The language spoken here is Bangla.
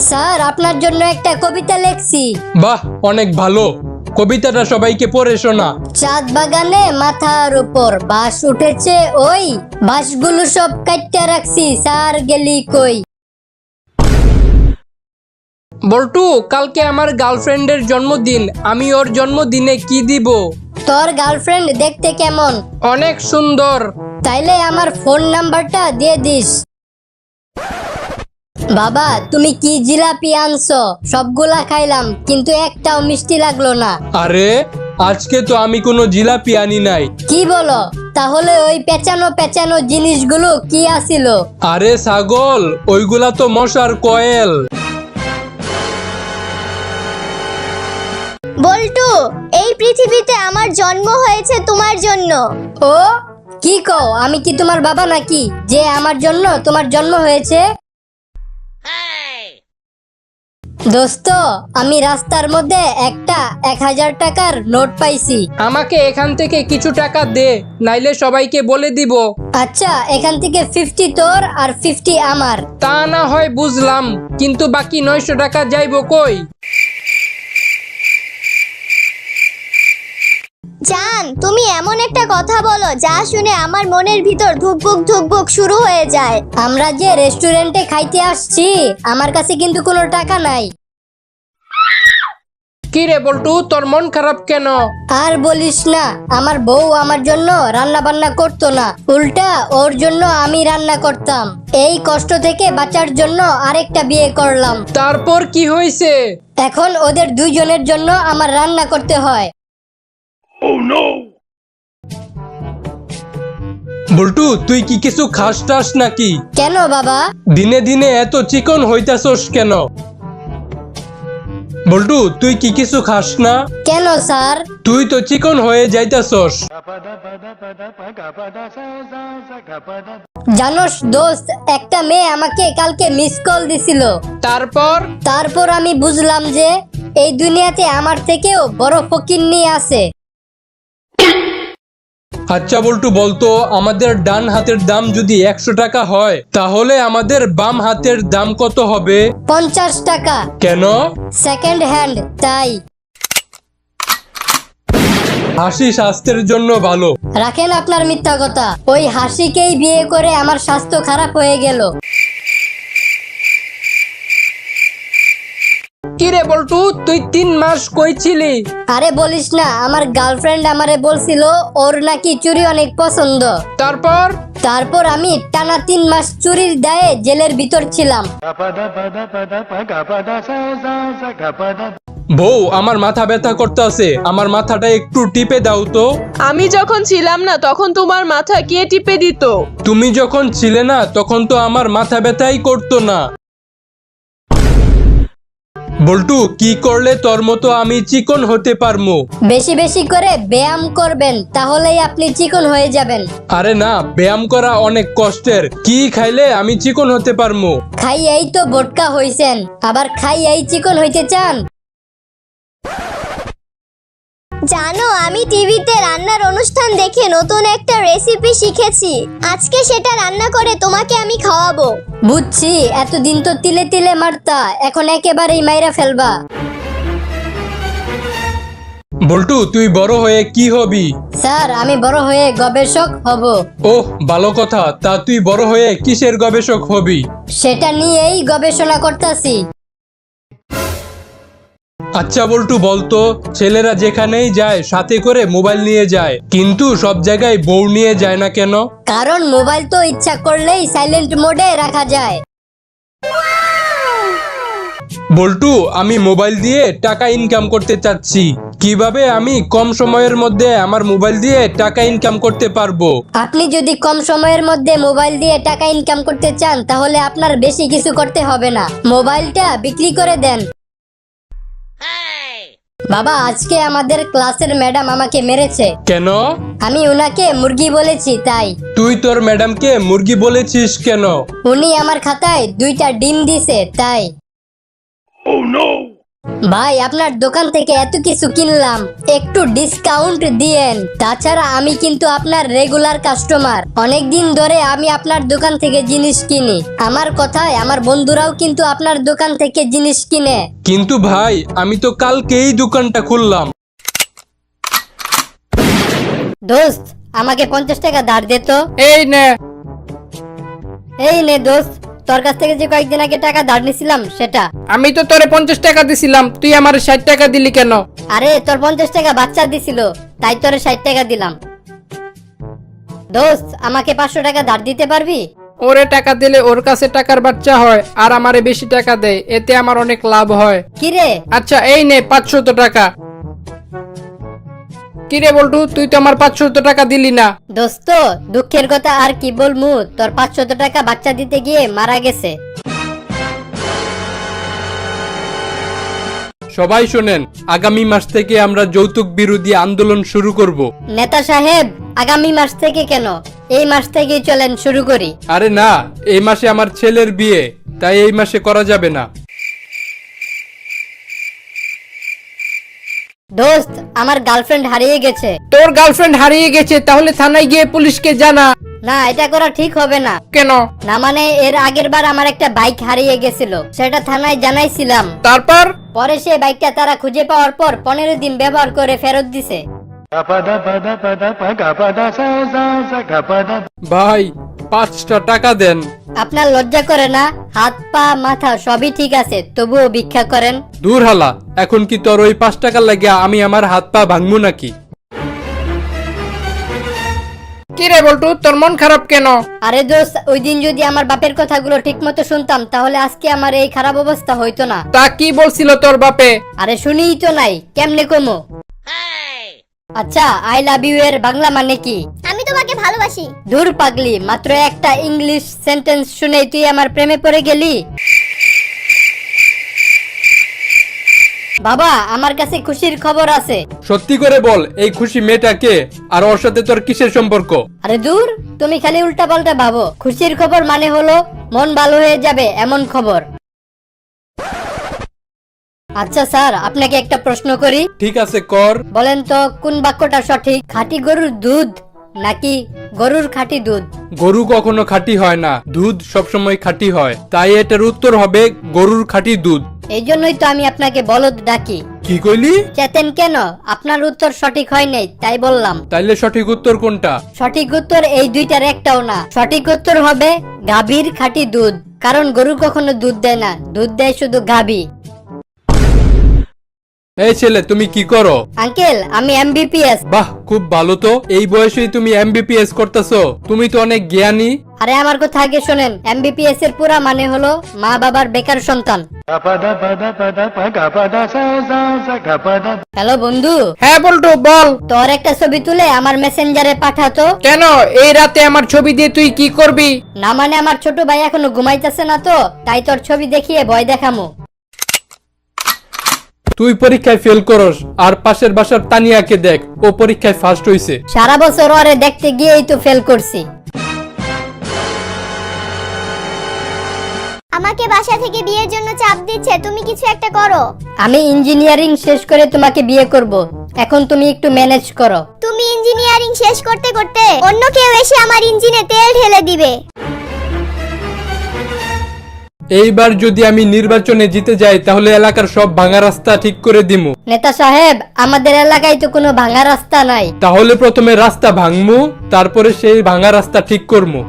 স্যার আপনার জন্য একটা কবিতা লিখছি। বাহ, অনেক ভালো। কবিতাটা সবাইকে পড়ে শোনা। চাঁদ বাগানে মাথার উপর বাঁশ উঠেছে, ওই বাঁশগুলো সব কাটতে রাখছি, স্যার গেলি কই? বল্টু, কালকে আমার গার্লফ্রেন্ডের জন্মদিন। আমি ওর জন্মদিনে কি দিব? তোর গার্লফ্রেন্ড দেখতে কেমন? অনেক সুন্দর। তাইলে আমার ফোন নাম্বারটা দিয়ে দিস। বাবা তুমি কি জিলাপি আনছো? সবগুলা খাইলাম কিন্তু একটাও মিষ্টি লাগলো না। আরে, আজকে তো আমি কোনো জিলাপি আনি নাই। কি বলো? তাহলে ওই পেঁচানো পেঁচানো জিনিসগুলো কি আছিল? আরে ছাগল, ওইগুলা তো মশার কয়েল। বল্টু, এই পৃথিবীতে আমার জন্ম হয়েছে তোমার জন্য। ও কি কও? আমি কি তোমার বাবা নাকি যে আমার জন্য তোমার জন্ম হয়েছে? দোস্ত, আমি রাস্তার মধ্যে একটা 1000 টাকার নোট পাইছি। আমাকে এখান থেকে কিছু টাকা দে, নাইলে সবাইকে বলে দিব। আচ্ছা, এখান থেকে 50 তোর আর 50 আমার। তা না হয় বুঝলাম, কিন্তু বাকি 900 টাকা যাইবো কই? জান, তুমি এমন একটা কথা বলো যা শুনে আমার মনের ভিতর ধুকপুক ধুকপুক শুরু হয়ে যায়। আমরা যে রেস্টুরেন্টে খাইতে আসছি, আমার কাছে কিন্তু কোনো টাকা নাই। কি রে বল্টু, তোর মন খারাপ কেন? আর বলিস না, আমার বউ আমার জন্য রান্না বান্না করতো না, উল্টা ওর জন্য আমি রান্না করতাম। এই কষ্ট থেকে বাঁচার জন্য আরেকটা বিয়ে করলাম। তারপর কি হয়েছে? এখন ওদের দুইজনের জন্য আমার রান্না করতে হয়। বল্টু, তুই কি কিছু খাস টাস নাকি? কেন বাবা? দিনে দিনে এত চিকন হইতাছস কেন? বল্টু, তুই কি কিছু খাস না? কেন স্যার? তুই তো চিকন হয়ে যাইতাছস। জানোস দোস্ত, একটা মেয়ে আমাকে কালকে মিস কল দিছিল। তারপর আমি বুঝলাম যে এই দুনিয়াতে আমার থেকেও বড় ফকিন্নি আছে। আচ্ছা বল্টু, বলতো আমাদের ডান হাতের দাম যদি 100 টাকা হয়, তাহলে আমাদের বাম হাতের দাম কত হবে? 50 টাকা। কেন? সেকেন্ড হ্যান্ড, তাই। হাসি স্বাস্থ্যের জন্য ভালো। রাখেন আপনার মিথ্যা কথা। ওই হাসিকেই বিয়ে করে আমার স্বাস্থ্য খারাপ হয়ে গেল। কি রে বল্টু, তুই 3 মাস কই ছিলি? আরে বলিস না, আমার গার্লফ্রেন্ড আমারে বলছিল ওর নাকি চুরি অনেক পছন্দ। তারপর আমি টানা 3 মাস চুরির দায়ে জেলের ভিতর ছিলাম। বউ, আমার মাথা ব্যথা করতেছে, আমার মাথাটা একটু টিপে দাও তো। আমি যখন ছিলাম না তখন তোমার মাথা কে টিপে দিত? তুমি যখন ছিলে না তখন তো আমার মাথা ব্যথাই করতো না। বল্টু, কি করলে তোর মতো আমি চিকন হতে পারবো? বেশি বেশি করে ব্যায়াম করবেন, তাহলেই আপনি চিকন হয়ে যাবেন। আরে না, ব্যায়াম করা অনেক কষ্টের। কি খাইলে আমি চিকন হতে পারবো? খাইয়েই তো বোটকা হইছেন, আবার খাইয়েই চিকন হইতে চান? জানো, আমি টিভিতে রান্নার অনুষ্ঠান দেখে নতুন একটা রেসিপি শিখেছি। আজকে সেটা রান্না করে তোমাকে আমি খাওয়াবো। বুঝছি, এতদিন তো তিলে তিলে মারতা, এখন একেবারেই মাইরা ফেলবা। বল্টু, তুই বড় হয়ে কি হবি? স্যার, আমি বড় হয়ে গবেষক হব। ওহ, ভালো কথা। তা তুই বড় হয়ে কিসের গবেষক হবি? সেটা নিয়েই গবেষণা করতেছি। আচ্ছা বল্টু, বলতো ছেলেরা যেখানেই যায় সাথে করে মোবাইল নিয়ে যায়, কিন্তু সব জায়গায় বউ নিয়ে যায় না কেন? কারণ মোবাইল তো ইচ্ছা করলেই সাইলেন্ট মোডে রাখা যায়। বল্টু, আমি মোবাইল দিয়ে টাকা ইনকাম করতে চাচ্ছি। কিভাবে আমি কম সময়ের মধ্যে আমার মোবাইল দিয়ে টাকা ইনকাম করতে পারবো? আপনি যদি কম সময়ের মধ্যে মোবাইল দিয়ে টাকা ইনকাম করতে চান, তাহলে আপনার বেশি কিছু করতে হবে না, মোবাইলটা বিক্রি করে দেন। বাবা, আজকে আমাদের ক্লাসের ম্যাডাম আমাকে মেরেছে। কেন? আমি উনাকে মুরগি বলেছি, তাই। তুই তোর ম্যাডামকে মুরগি বলেছিস কেন? উনি আমার খাতায় 2টা ডিম দিছে, তাই। ভাই আপনার দোকান থেকে এত কিছু কিনলাম, একটু ডিসকাউন্ট দিয়েন। তাছাড়া আমি কিন্তু আপনার রেগুলার কাস্টমার, অনেক দিন ধরে আমি আপনার দোকান থেকে জিনিস কিনি। আমার কথায় আমার বন্ধুরাও কিন্তু আপনার দোকান থেকে জিনিস কিনে। কিন্তু ভাই আমি তো কালকেই দোকানটা খুললাম। দোস্ত আমাকে 50 টাকা ধার দে তো। এই নে। এই নে দোস্ত, তোর কাছ থেকে যে কয়েকদিন আগে টাকা ধার নিছিলাম সেটা। আমি তো তোরে 50 টাকা দিছিলাম, তুই আমার 60 টাকা দিলি কেন? আরে তোর 50 টাকা বাচ্চা দিছিল, তাই তোরে 60 টাকা দিলাম। দোস্ত আমাকে 500 টাকা ধার দিতে পারবি? ওরে টাকা দিলে ওর কাছে টাকার বাচ্চা হয় আর আমারে বেশি টাকা দেয়, এতে আমার অনেক লাভ হয়। কিরে আচ্ছা এই নে 500 টাকা। কিরে বল্টু, তুই তো আমার 500 টাকা দিলি না। দোস্ত দুঃখের কথা আর কি বলমু, তোর 500 টাকা বাচ্চা দিতে গিয়ে মারা গেছে। সবাই শোনেন, আগামী মাস থেকে আমরা যৌতুক বিরোধী আন্দোলন শুরু করব। নেতা সাহেব আগামী মাস থেকে কেন, এই মাস থেকেই চলেন শুরু করি। আরে না, এই মাসে আমার ছেলের বিয়ে, তাই এই মাসে করা যাবে না। দোস্ত আমার গার্লফ্রেন্ড হারিয়ে গেছে। তোর গার্লফ্রেন্ড হারিয়ে গেছে, তাহলে থানায় গিয়ে পুলিশকে জানা। না এটা করা ঠিক হবে না। কেন? না মানে এর আগের বার আমার একটা বাইক হারিয়ে গেছিল, সেটা থানায় জানাইছিলাম। তারপর? পরে সে বাইকটা তারা খুঁজে পাওয়ার পর 15 দিন ব্যবহার করে ফেরত দিছে। ভাই 5টা টাকা দেন। আপনার লজ্জা করে না? হাত পা মাথা সবই ঠিক আছে, তবুও ভিক্ষা করেন। দূর হালা, এখন কি তোর ওই 5 টাকা লাগিয়া আমি আমার হাত পা ভাঙবো নাকি? কিরে বল্টু, তোর মন খারাপ কেন? আরে দোস্ত ওই দিন যদি আমার বাপের কথাগুলো ঠিক মতো শুনতাম তাহলে আজকে আমার এই খারাপ অবস্থা হইতো না। তা কি বলছিল তোর বাপে? আরে শুনিই তো নাই, কেমনে কমো? আচ্ছা আই লাভ ইউ এর বাংলা মানে কি? আমি তোমাকে ভালোবাসি। দূর পাগলি, মাত্র একটা ইংলিশ সেন্টেন্স শুনেই তুই আমার প্রেমে পড়ে গেলি? বাবা আমার কাছে খুশির খবর আছে। সত্যি করে বল, এই খুশি মেয়েটা কে, আর ওর সাথে তোর কিসের সম্পর্ক? আরে দূর, তুমি খালি উল্টা পাল্টা ভাবো। খুশির খবর মানে হলো মন ভালো হয়ে যাবে এমন খবর। আচ্ছা স্যার আপনাকে একটা প্রশ্ন করি। ঠিক আছে কর। বলেন তো কোন বাক্যটা সঠিক, খাঁটি গরুর দুধ নাকি গরুর খাঁটি দুধ? গরু কখনো খাঁটি হয় না, দুধ সবসময় খাঁটি হয়, তাই এটার উত্তর হবে গরুর খাঁটি দুধ। এই জন্যই তো আমি আপনাকে বলদ ডাকি। কি কইলি? চেতেন কেন? আপনার উত্তর সঠিক হয় নাই তাই বললাম। তাইলে সঠিক উত্তর কোনটা? সঠিক উত্তর এই দুইটার একটাও না। সঠিক উত্তর হবে গাভীর খাঁটি দুধ, কারণ গরু কখনো দুধ দেয় না, দুধ দেয় শুধু গাভী। এই ছেলে তুমি কি করো? আঙ্কেল আমি এমবিপিএস। বাহ, খুব ভালো তো, এই বয়সেই তুমি এমবিপিএস করতেছো, তুমি তো অনেক জ্ঞানী। আরে আমার কথা আগে শোনেন, এমবিপিএস এর পুরা মানে হলো মা বাবার বেকার সন্তান। হ্যালো বন্ধু। হ্যাঁ বল্টু বল। তোর একটা ছবি তুলে আমার মেসেঞ্জারে পাঠাতো। কেন, এই রাতে আমার ছবি দিয়ে তুই কি করবি? না মানে আমার ছোট ভাই এখনো ঘুমাইতেছে না তো, তাই তোর ছবি দেখিয়ে ভয় দেখামু। তুই পরীক্ষায় ফেল করস, আর পাশের বাসার তানিয়াকে দেখ, ও পরীক্ষায় ফার্স্ট হইছে। সারা বছর ওরে দেখতে গিয়েই তো ফেল করছি। আমাকে বাসা থেকে বিয়ের জন্য চাপ দিচ্ছে, তুমি কিছু একটা করো। আমি ইঞ্জিনিয়ারিং শেষ করে তোমাকে বিয়ে করব, এখন তুমি একটু ম্যানেজ করো। তুমি ইঞ্জিনিয়ারিং শেষ করতে করতে অন্য কেউ এসে আমার ইঞ্জিনে তেল ঢেলে দিবে। এইবার যদি আমি নির্বাচনে জিতে যাই তাহলে এলাকার সব ভাঙা রাস্তা ঠিক করে দিমু। নেতা সাহেব আমাদের এলাকায় তো কোনো ভাঙা রাস্তা নাই। তাহলে প্রথমে রাস্তা ভাঙমু, তারপরে সেই ভাঙা রাস্তা ঠিক করমু।